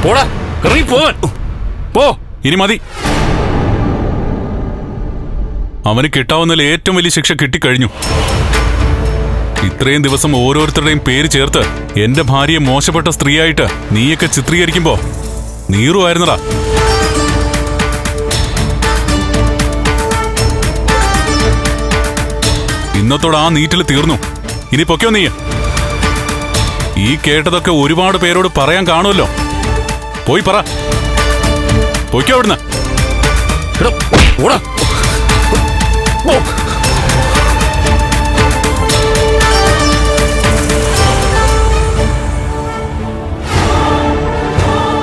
പോടാ, ഇറങ്ങി പോവാൻ. പോ, ഇനി മതി. അവന് കിട്ടാവുന്നതിൽ ഏറ്റവും വലിയ ശിക്ഷ കിട്ടിക്കഴിഞ്ഞു. ഇത്രയും ദിവസം ഓരോരുത്തരുടെയും പേര് ചേർത്ത് എന്റെ ഭാര്യയെ മോശപ്പെട്ട സ്ത്രീയായിട്ട് നീയൊക്കെ ചിത്രീകരിക്കുമ്പോ നീറുമായിരുന്നടാ. ഇന്നത്തോടെ ആ നീറ്റിൽ തീർന്നു. ഇനി പൊക്കോ നീ. ഈ കേട്ടതൊക്കെ ഒരുപാട് പേരോട് പറയാൻ കാണുമല്ലോ. പോയി പറ. പൊയ്ക്കോ അവിടുന്ന്.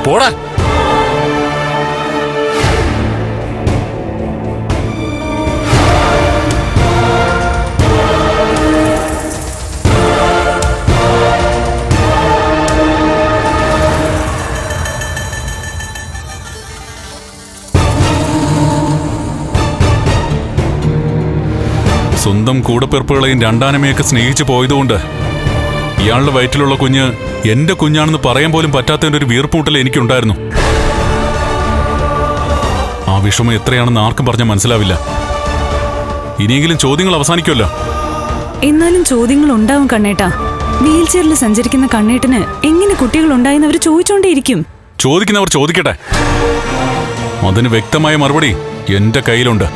പോടാ. സ്വന്തം കൂടപ്പിറപ്പുകളെയും രണ്ടാനമ്മയൊക്കെ സ്നേഹിച്ചു പോയതുകൊണ്ട് ഇയാളുടെ വയറ്റിലുള്ള കുഞ്ഞ് എന്റെ കുഞ്ഞാണെന്ന് പറയാൻ പോലും പറ്റാത്തതിന്റെ ഒരു വീർപ്പൂട്ടൽ എനിക്കുണ്ടായിരുന്നു. ആ വിഷമം എത്രയാണെന്ന് ആർക്കും പറഞ്ഞാൽ മനസ്സിലാവില്ല. ഇനിയെങ്കിലും ചോദ്യങ്ങൾ അവസാനിക്കുമല്ലോ. എന്നാലും ചോദ്യങ്ങൾ ഉണ്ടാവും കണ്ണേട്ടാ. വീൽ ചെയറിൽ സഞ്ചരിക്കുന്ന കണ്ണേട്ടന് എങ്ങനെ കുട്ടികൾ ഉണ്ടായെന്ന് അവർ ചോദിച്ചോണ്ടേയിരിക്കും. ചോദിക്കുന്നവർ ചോദിക്കട്ടെ. അതിന് വ്യക്തമായ മറുപടി എന്റെ കയ്യിലുണ്ട്.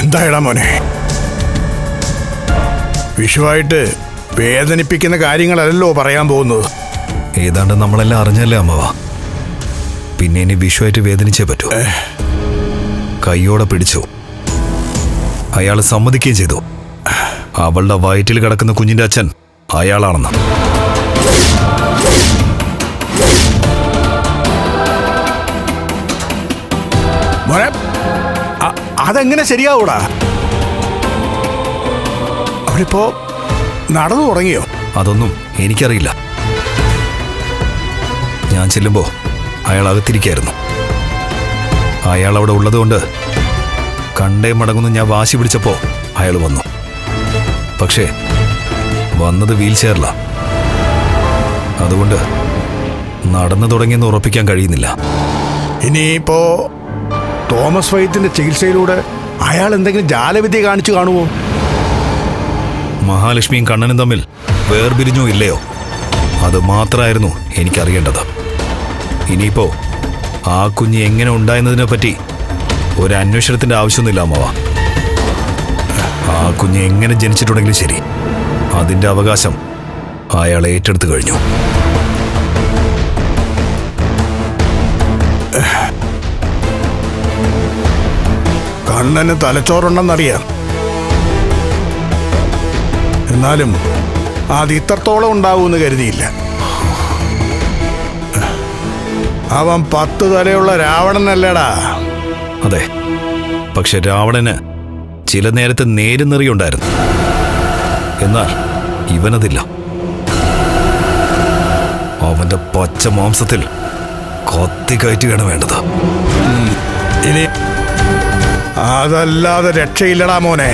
എന്തായടാ മോനെ, വിഷുവായിട്ട് വേദനിപ്പിക്കുന്ന കാര്യങ്ങളല്ലല്ലോ പറയാൻ പോകുന്നത്. ഏതാണ്ട് നമ്മളെല്ലാം അറിഞ്ഞല്ലേ അമ്മവാ. പിന്നെ ഇനി വിഷുവായിട്ട് വേദനിച്ചേ പറ്റൂ. കയ്യോടെ പിടിച്ചു. അയാൾ സമ്മതിക്കുകയും ചെയ്തു. അവളുടെ വയറ്റിൽ കിടക്കുന്ന കുഞ്ഞിന്റെ അച്ഛൻ അയാളാണെന്ന്. മോനെ, അതെങ്ങനെ ശരിയാവൂടാ? അവളിപ്പോ നടന്നു തുടങ്ങിയോ? അതൊന്നും എനിക്കറിയില്ല. ഞാൻ ചെല്ലുമ്പോ അയാൾ അകത്തിരിക്കായിരുന്നു. അയാൾ അവിടെ ഉള്ളതുകൊണ്ട് കണ്ടേ മടങ്ങുന്നു ഞാൻ വാശി പിടിച്ചപ്പോ അയാൾ വന്നു. പക്ഷേ വന്നത് വീൽ ചെയറിലാ. അതുകൊണ്ട് നടന്നു തുടങ്ങിയെന്ന് ഉറപ്പിക്കാൻ കഴിയുന്നില്ല. ഇനിയിപ്പോ തോമസ് വൈദ്യന്റെ ചികിത്സയിലൂടെ അയാൾ എന്തെങ്കിലും ജാലവിദ്യ കാണിച്ചു കാണുമോ? മഹാലക്ഷ്മിയും കണ്ണനും തമ്മിൽ വേർപിരിഞ്ഞോ ഇല്ലയോ, അത് മാത്രമായിരുന്നു എനിക്കറിയേണ്ടത്. ഇനിയിപ്പോ ആ കുഞ്ഞ് എങ്ങനെ ഉണ്ടായെന്നതിനെ പറ്റി ഒരു അന്വേഷണത്തിന്റെ ആവശ്യമൊന്നുമില്ല അമ്മവ. ആ കുഞ്ഞ് എങ്ങനെ ജനിച്ചിട്ടുണ്ടെങ്കിലും ശരി, അതിന്റെ അവകാശം അയാൾ ഏറ്റെടുത്തു കഴിഞ്ഞു. കണ്ണന് തലച്ചോറുണ്ടെന്നറിയാം. എന്നാലും അത് ഇത്രത്തോളം ഉണ്ടാവുമെന്ന് കരുതിയില്ല. അവൻ 10 തലയുള്ള രാവണനല്ലേടാ. അതെ, പക്ഷെ രാവണന് ചില നേരത്തെ നേരുന്നെറിയുണ്ടായിരുന്നു. എന്നാൽ ഇവനതില്ല. അവന്റെ പച്ച മാംസത്തിൽ കത്തി കയറ്റുകയാണ് വേണ്ടത്. ഇനി അതല്ലാതെ രക്ഷയില്ലടാ മോനെ.